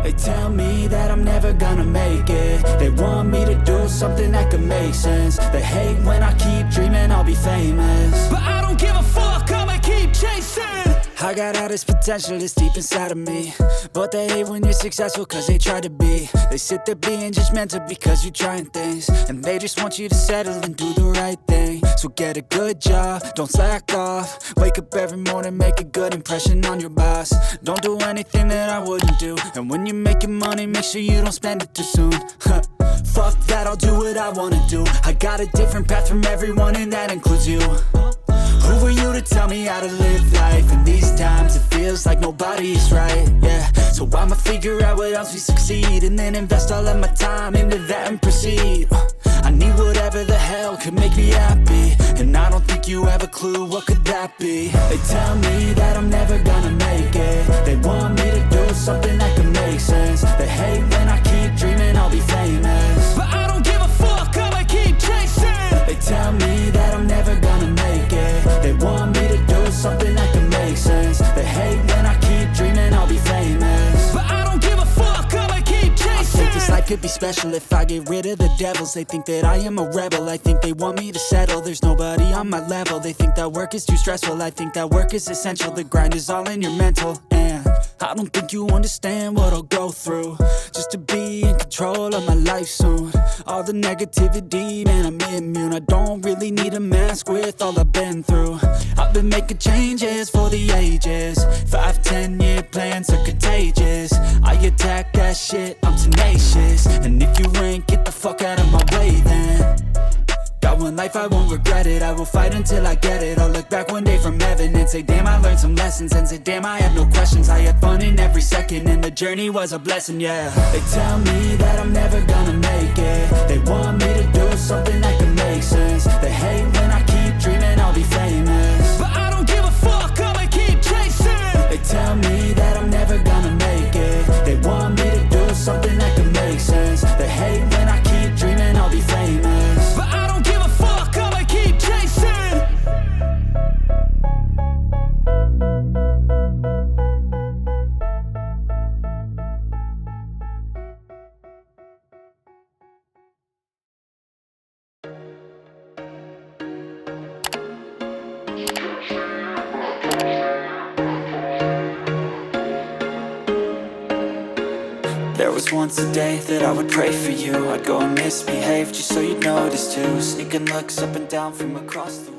They tell me that I'm never gonna make it. They want me to do something that could make sense. They hate when I keep dreaming I'll be famous, but I don't give a fuck, I'ma keep chasing. I got all this potential that's deep inside of me, but they hate when you're successful cause they try to be. They sit there being judgmental because you're trying things, and they just want you to settle and do the right thing. So get a good job, don't slack off. Wake up every morning, make a good impression on your boss. Don't do anything that I wouldn't do, and when you're making money, make sure you don't spend it too soon. Fuck that, I'll do what I wanna do. I got a different path from everyone, and that includes you. Who are you to tell me how to live life? In these times it feels like nobody's right, yeah. So I'ma figure out what else we succeed, and then invest all of my time into that and proceed. I need whatever the hell could make me happy, and I don't think you have a clue what could that be. They tell me that I'm never gonna make it. They want me to do something that can make sense. They hate when I keep dreaming I'll be famous, but I don't give a fuck, I'ma keep chasing. They tell me that I'm never gonna make it. They want me to do something that can make sense. They hate when I keep dreaming I'll be famous, but I don't give a fuck, I'ma keep chasing. I think this life could be special if I get rid of the devils. They think that I am a rebel, I think they want me to settle. There's nobody on my level. They think that work is too stressful, I think that work is essential. The grind is all in your mental, and I don't think you understand what I'll go through just to be in control of my life soon. All the negativity, man, I'm immune. I don't really need a mask with all I've been through. I've been making changes for the ages. 5-10 year plans are contagious. I attack that shit, I'm tenacious. And if you ain't, get the fuck out of my way then. Got one life, I won't regret it. I will fight until I get it. I'll look back one day from heaven and say, damn, I learned some lessons. And say, damn, I have no questions. I had fun in every second, and the journey was a blessing, yeah. They tell me that I'm never gonna make it. They want me to do something that can make sense. They hate when I keep dreaming I'll be famous, but I don't give a fuck, I'ma keep chasing. They tell me that I'm never gonna make it. They want me to do something that can make sense. They hate when I keep dreaming I'll be famous, but I don't give a fuck, I'ma keep chasing. There was once a day that I would pray for you. I'd go and misbehave just so you'd notice too. Sneaking looks up and down from across the room.